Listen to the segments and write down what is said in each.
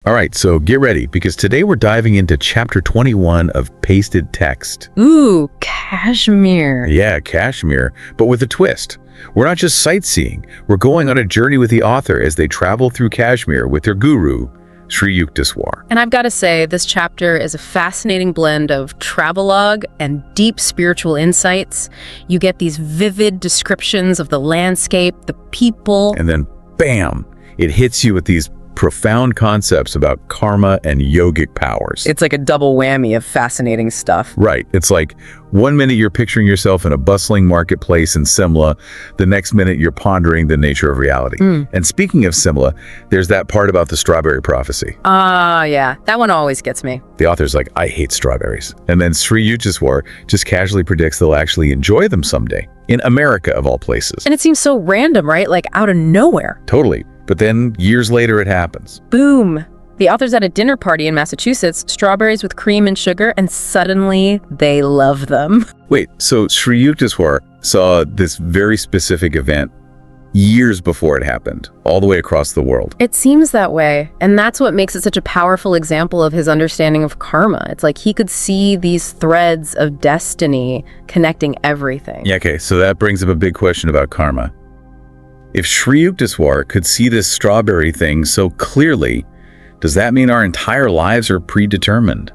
All right, so get ready, because today we're diving into chapter 21 of Pasted Text. Ooh, Kashmir. Yeah, Kashmir, but with a twist. We're not just sightseeing, we're going on a journey with the author as they travel through Kashmir with their guru, Sri Yukteswar. And I've got to say, this chapter is a fascinating blend of travelogue and deep spiritual insights. You get these vivid descriptions of the landscape, the people. And then, bam, it hits you with these profound concepts about karma and yogic powers. It's like a double whammy of fascinating stuff. Right. It's like 1 minute you're picturing yourself in a bustling marketplace in Simla, the next minute you're pondering the nature of reality. And speaking of Simla, there's that part about the strawberry prophecy. Yeah, that one always gets me. The author's like, I hate strawberries. And then Sri Yukteswar just casually predicts they'll actually enjoy them someday, in America of all places. And it seems so random, right? Like out of nowhere. Totally. But then years later it happens. Boom. The author's at a dinner party in Massachusetts, strawberries with cream and sugar, and suddenly they love them. Wait, so Sri Yukteswar saw this very specific event years before it happened, all the way across the world. It seems that way, and that's what makes it such a powerful example of his understanding of karma. It's like he could see these threads of destiny connecting everything. Yeah, okay, so that brings up a big question about karma. If Sri Yukteswar could see this strawberry thing so clearly, does that mean our entire lives are predetermined?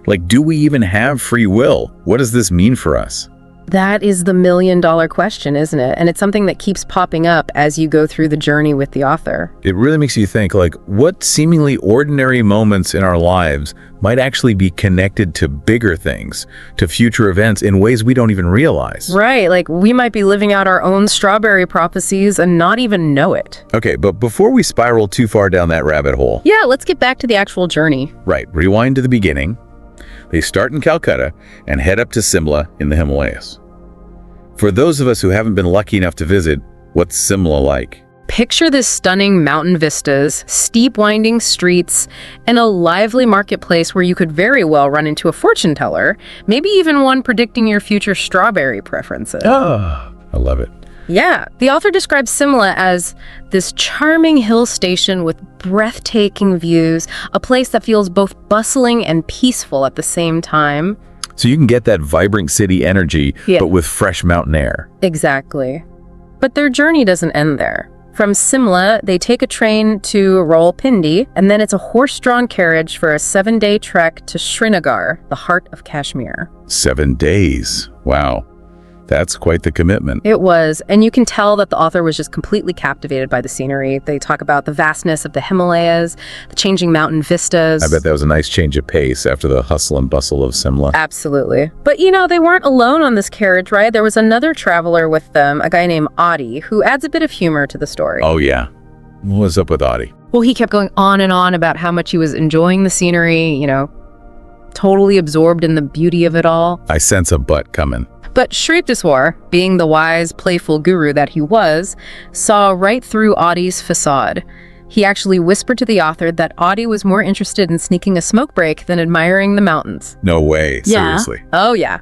Like, do we even have free will? What does this mean for us? That is the million-dollar question, isn't it? And it's something that keeps popping up as you go through the journey with the author. It really makes you think, like, what seemingly ordinary moments in our lives might actually be connected to bigger things, to future events in ways we don't even realize. Right, like we might be living out our own strawberry prophecies and not even know it. Okay, but before we spiral too far down that rabbit hole. Yeah, let's get back to the actual journey. Right, rewind to the beginning. They start in Calcutta and head up to Simla in the Himalayas. For those of us who haven't been lucky enough to visit, what's Simla like? Picture this stunning mountain vistas, steep winding streets, and a lively marketplace where you could very well run into a fortune teller, maybe even one predicting your future strawberry preferences. Oh, I love it. Yeah, the author describes Simla as this charming hill station with breathtaking views, a place that feels both bustling and peaceful at the same time. So you can get that vibrant city energy, but with fresh mountain air. Exactly. But their journey doesn't end there. From Simla, they take a train to Rawalpindi, and then it's a horse-drawn carriage for a 7-day trek to Srinagar, the heart of Kashmir. 7 days. Wow. That's quite the commitment. It was, and you can tell that the author was just completely captivated by the scenery. They talk about the vastness of the Himalayas, the changing mountain vistas. I bet that was a nice change of pace after the hustle and bustle of Simla. Absolutely. But you know, they weren't alone on this carriage ride. There was another traveler with them, a guy named Adi, who adds a bit of humor to the story. Oh yeah. What's up with Adi? Well, he kept going on and on about how much he was enjoying the scenery, you know, totally absorbed in the beauty of it all. I sense a butt coming. But Sri Yukteswar, being the wise, playful guru that he was, saw right through Adi's facade. He actually whispered to the author that Adi was more interested in sneaking a smoke break than admiring the mountains. No way, seriously. Oh, yeah.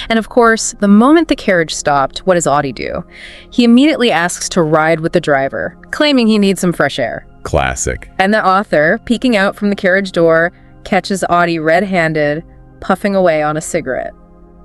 And of course, the moment the carriage stopped, what does Adi do? He immediately asks to ride with the driver, claiming he needs some fresh air. Classic. And the author, peeking out from the carriage door, catches Adi red-handed, puffing away on a cigarette.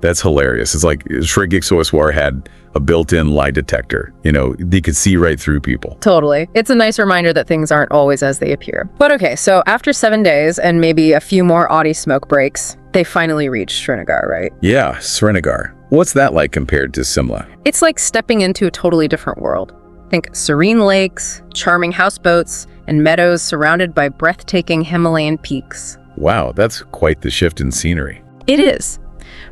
That's hilarious. It's like Sri Yukteswar had a built-in lie detector. You know, they could see right through people. Totally. It's a nice reminder that things aren't always as they appear. But okay, so after 7 days and maybe a few more Adi smoke breaks, they finally reach Srinagar, right? Yeah, Srinagar. What's that like compared to Simla? It's like stepping into a totally different world. Think serene lakes, charming houseboats, and meadows surrounded by breathtaking Himalayan peaks. Wow, that's quite the shift in scenery. It is.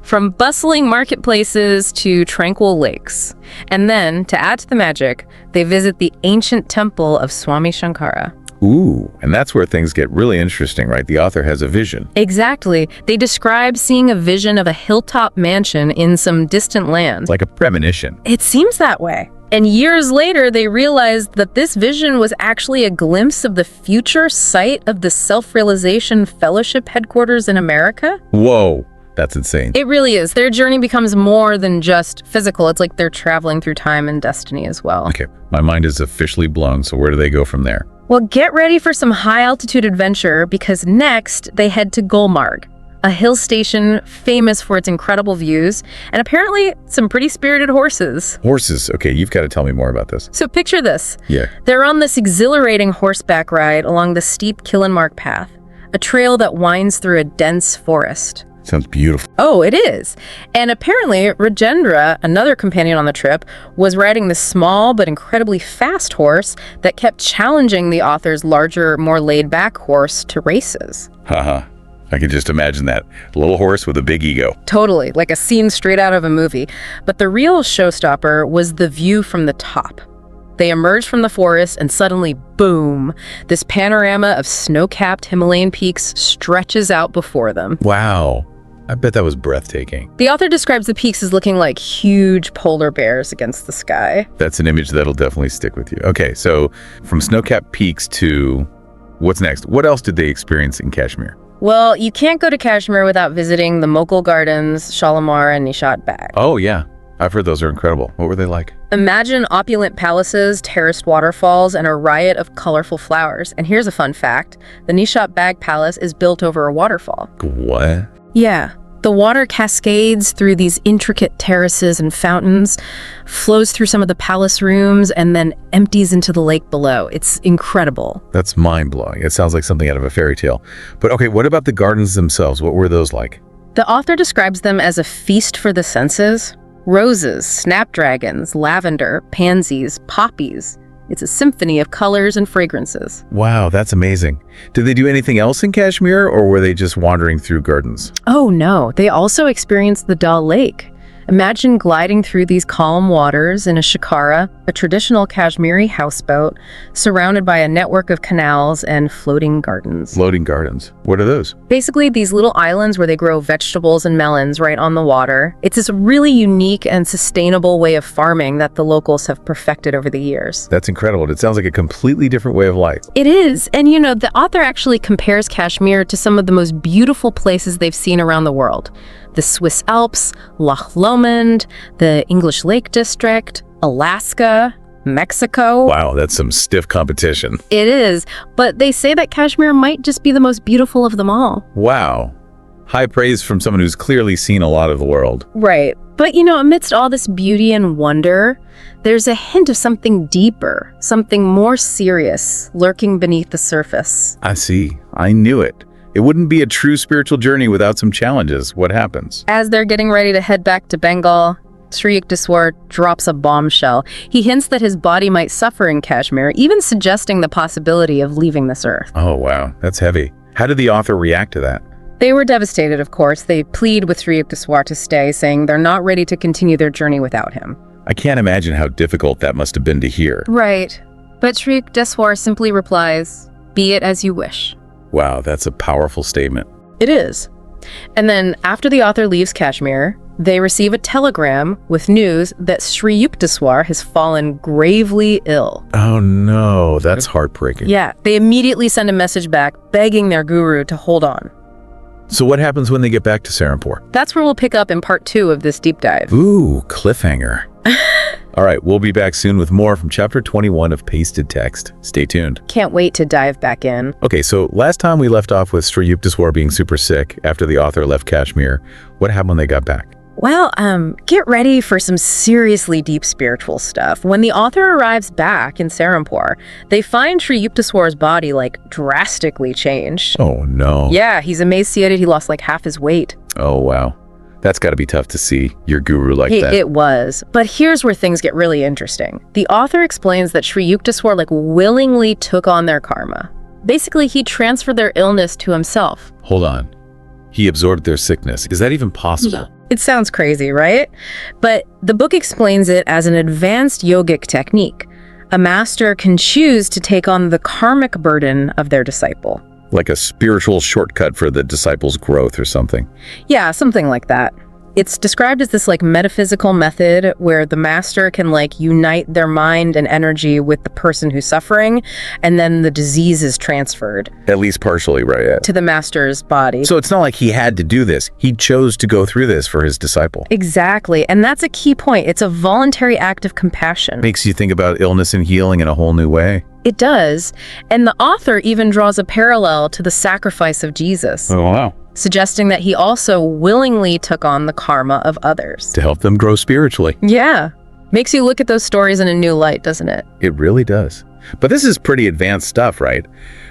From bustling marketplaces to tranquil lakes. And then, to add to the magic, they visit the ancient temple of Swami Shankara. Ooh, and that's where things get really interesting, right? The author has a vision. Exactly. They describe seeing a vision of a hilltop mansion in some distant land. Like a premonition. It seems that way. And years later, they realized that this vision was actually a glimpse of the future site of the Self-Realization Fellowship headquarters in America. Whoa. That's insane. It really is. Their journey becomes more than just physical. It's like they're traveling through time and destiny as well. Okay, my mind is officially blown, so where do they go from there? Well, get ready for some high-altitude adventure because next they head to Gulmarg, a hill station famous for its incredible views and apparently some pretty spirited horses. Horses. Okay, you've got to tell me more about this. So picture this. Yeah. They're on this exhilarating horseback ride along the steep Killenmark path, a trail that winds through a dense forest. Sounds beautiful. Oh, it is. And apparently, Rajendra, another companion on the trip, was riding this small but incredibly fast horse that kept challenging the author's larger, more laid-back horse to races. Haha. I can just imagine that. A little horse with a big ego. Totally, like a scene straight out of a movie. But the real showstopper was the view from the top. They emerged from the forest and suddenly, boom, this panorama of snow-capped Himalayan peaks stretches out before them. Wow. I bet that was breathtaking. The author describes the peaks as looking like huge polar bears against the sky. That's an image that'll definitely stick with you. Okay, so from snow-capped peaks to what's next? What else did they experience in Kashmir? Well, you can't go to Kashmir without visiting the Mughal Gardens, Shalimar, and Nishat Bagh. Oh, yeah. I've heard those are incredible. What were they like? Imagine opulent palaces, terraced waterfalls, and a riot of colorful flowers. And here's a fun fact. The Nishat Bagh Palace is built over a waterfall. What? Yeah. The water cascades through these intricate terraces and fountains, flows through some of the palace rooms, and then empties into the lake below. It's incredible. That's mind-blowing. It sounds like something out of a fairy tale. But okay, what about the gardens themselves? What were those like? The author describes them as a feast for the senses. Roses, snapdragons, lavender, pansies, poppies. It's a symphony of colors and fragrances. Wow, that's amazing. Did they do anything else in Kashmir, or were they just wandering through gardens? Oh no, they also experienced the Dal Lake. Imagine gliding through these calm waters in a shikara, a traditional Kashmiri houseboat, surrounded by a network of canals and floating gardens. Floating gardens. What are those? Basically, these little islands where they grow vegetables and melons right on the water. It's this really unique and sustainable way of farming that the locals have perfected over the years. That's incredible. It sounds like a completely different way of life. It is. And you know, the author actually compares Kashmir to some of the most beautiful places they've seen around the world. The Swiss Alps, Loch Lomond, the English Lake District, Alaska, Mexico. Wow, that's some stiff competition. It is, but they say that Kashmir might just be the most beautiful of them all. Wow. High praise from someone who's clearly seen a lot of the world. Right. But you know, amidst all this beauty and wonder, there's a hint of something deeper, something more serious, lurking beneath the surface. I see. I knew it. It wouldn't be a true spiritual journey without some challenges. What happens? As they're getting ready to head back to Bengal, Sri Yukteswar drops a bombshell. He hints that his body might suffer in Kashmir, even suggesting the possibility of leaving this earth. Oh, wow. That's heavy. How did the author react to that? They were devastated, of course. They plead with Sri Yukteswar to stay, saying they're not ready to continue their journey without him. I can't imagine how difficult that must have been to hear. Right. But Sri Yukteswar simply replies, "Be it as you wish." Wow, that's a powerful statement. It is. And then, after the author leaves Kashmir, they receive a telegram with news that Sri Yukteswar has fallen gravely ill. Oh no, that's heartbreaking. Yeah, they immediately send a message back begging their guru to hold on. So what happens when they get back to Serampore? That's where we'll pick up in part 2 of this deep dive. Ooh, cliffhanger. All right, we'll be back soon with more from chapter 21 of Pasted Text. Stay tuned. Can't wait to dive back in. Okay, so last time we left off with Sri Yukteswar being super sick after the author left Kashmir. What happened when they got back? Well, get ready for some seriously deep spiritual stuff. When the author arrives back in Serampore, they find Sri Yukteswar's body, drastically changed. Oh, no. Yeah, he's emaciated. He lost, half his weight. Oh, wow. That's got to be tough to see your guru like that. It was. But here's where things get really interesting. The author explains that Sri Yukteswar, willingly took on their karma. Basically, he transferred their illness to himself. Hold on. He absorbed their sickness. Is that even possible? Yeah. It sounds crazy, right? But the book explains it as an advanced yogic technique. A master can choose to take on the karmic burden of their disciple. Like a spiritual shortcut for the disciple's growth or something. Yeah, something like that. It's described as this metaphysical method where the master can unite their mind and energy with the person who's suffering, and then the disease is transferred. At least partially, right? Yeah. To the master's body. So it's not like he had to do this. He chose to go through this for his disciple. Exactly. And that's a key point. It's a voluntary act of compassion. Makes you think about illness and healing in a whole new way. It does. And the author even draws a parallel to the sacrifice of Jesus, Oh, wow. suggesting that he also willingly took on the karma of others. To help them grow spiritually. Yeah. Makes you look at those stories in a new light, doesn't it? It really does. But this is pretty advanced stuff, right?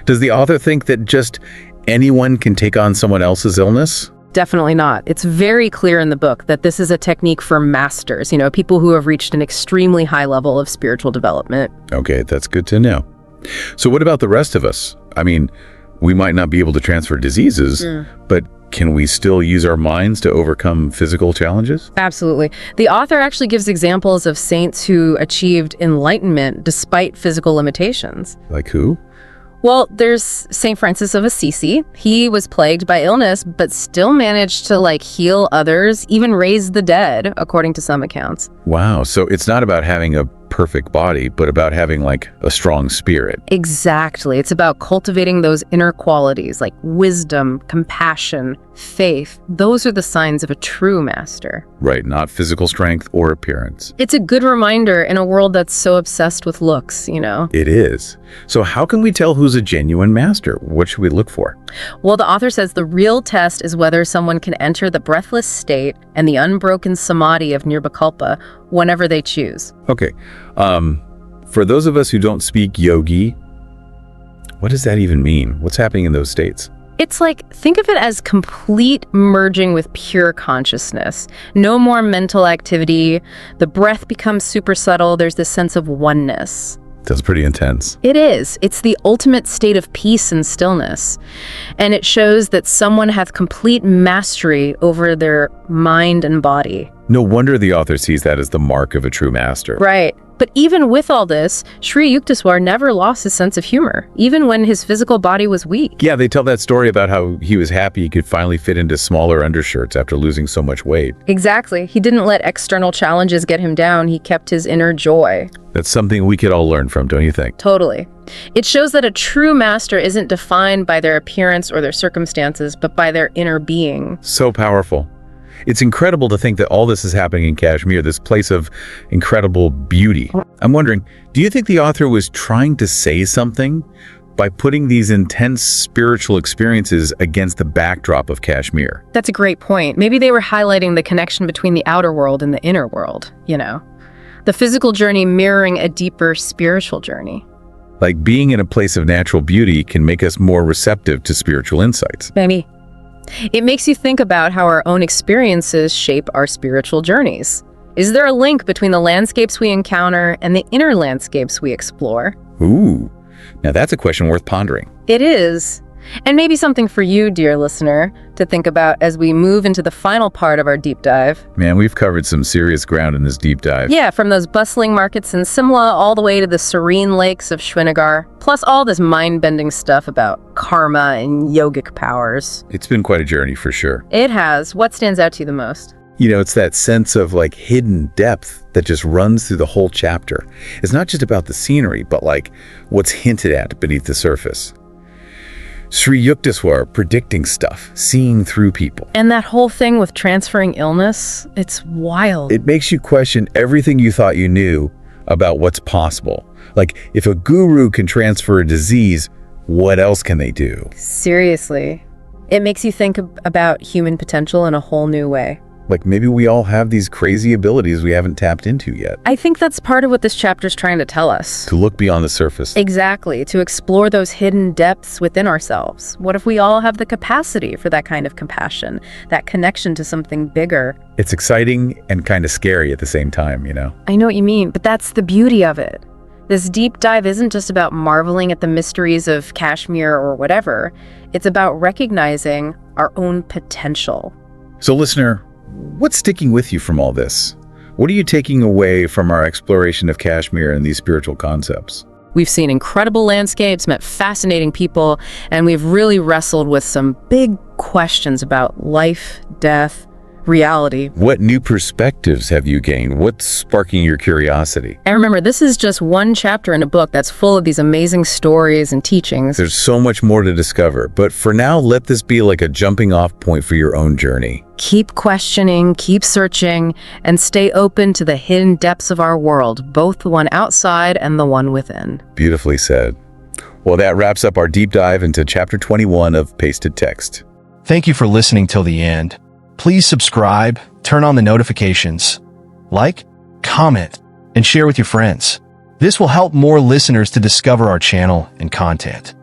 Does the author think that just anyone can take on someone else's illness? Definitely not. It's very clear in the book that this is a technique for masters, people who have reached an extremely high level of spiritual development. Okay, that's good to know. So what about the rest of us? I mean, we might not be able to transfer diseases, but can we still use our minds to overcome physical challenges? Absolutely. The author actually gives examples of saints who achieved enlightenment despite physical limitations. Like who? Well, there's St. Francis of Assisi. He was plagued by illness, but still managed to heal others, even raise the dead, according to some accounts. Wow, so it's not about having a perfect body, but about having a strong spirit. Exactly. It's about cultivating those inner qualities like wisdom, compassion, faith. Those are the signs of a true master. Right, not physical strength or appearance. It's a good reminder in a world that's so obsessed with looks, It is. So how can we tell who's a genuine master? What should we look for? Well, the author says the real test is whether someone can enter the breathless state and the unbroken samadhi of nirvikalpa whenever they choose. Okay. For those of us who don't speak Yogi, what does that even mean? What's happening in those states? It's think of it as complete merging with pure consciousness. No more mental activity. The breath becomes super subtle. There's this sense of oneness. That's pretty intense. It is. It's the ultimate state of peace and stillness. And it shows that someone has complete mastery over their mind and body. No wonder the author sees that as the mark of a true master. Right. But even with all this, Sri Yukteswar never lost his sense of humor, even when his physical body was weak. Yeah, they tell that story about how he was happy he could finally fit into smaller undershirts after losing so much weight. Exactly. He didn't let external challenges get him down. He kept his inner joy. That's something we could all learn from, don't you think? Totally. It shows that a true master isn't defined by their appearance or their circumstances, but by their inner being. So powerful. It's incredible to think that all this is happening in Kashmir, this place of incredible beauty. I'm wondering, do you think the author was trying to say something by putting these intense spiritual experiences against the backdrop of Kashmir? That's a great point. Maybe they were highlighting the connection between the outer world and the inner world, The physical journey mirroring a deeper spiritual journey. Like being in a place of natural beauty can make us more receptive to spiritual insights. Maybe. It makes you think about how our own experiences shape our spiritual journeys. Is there a link between the landscapes we encounter and the inner landscapes we explore? Ooh, now that's a question worth pondering. It is. And maybe something for you, dear listener, to think about as we move into the final part of our deep dive. Man, we've covered some serious ground in this deep dive. Yeah, from those bustling markets in Simla all the way to the serene lakes of Srinagar, plus all this mind-bending stuff about karma and yogic powers. It's been quite a journey for sure. It has. What stands out to you the most? It's that sense of hidden depth that just runs through the whole chapter. It's not just about the scenery, but what's hinted at beneath the surface. Sri Yukteswar predicting stuff, seeing through people. And that whole thing with transferring illness, it's wild. It makes you question everything you thought you knew about what's possible. If a guru can transfer a disease, what else can they do? Seriously. It makes you think about human potential in a whole new way. Maybe we all have these crazy abilities we haven't tapped into yet. I think that's part of what this chapter's trying to tell us. To look beyond the surface. Exactly, to explore those hidden depths within ourselves. What if we all have the capacity for that kind of compassion, that connection to something bigger? It's exciting and kind of scary at the same time, I know what you mean, but that's the beauty of it. This deep dive isn't just about marveling at the mysteries of Kashmir or whatever. It's about recognizing our own potential. So listener, what's sticking with you from all this? What are you taking away from our exploration of Kashmir and these spiritual concepts? We've seen incredible landscapes, met fascinating people, and we've really wrestled with some big questions about life, death, reality. What new perspectives have you gained? What's sparking your curiosity? And remember, this is just one chapter in a book that's full of these amazing stories and teachings. There's so much more to discover, but for now, let this be like a jumping off point for your own journey. Keep questioning, keep searching, and stay open to the hidden depths of our world, both the one outside and the one within. Beautifully said. Well, that wraps up our deep dive into Chapter 21 of Pasted Text. Thank you for listening till the end. Please subscribe, turn on the notifications, like, comment, and share with your friends. This will help more listeners to discover our channel and content.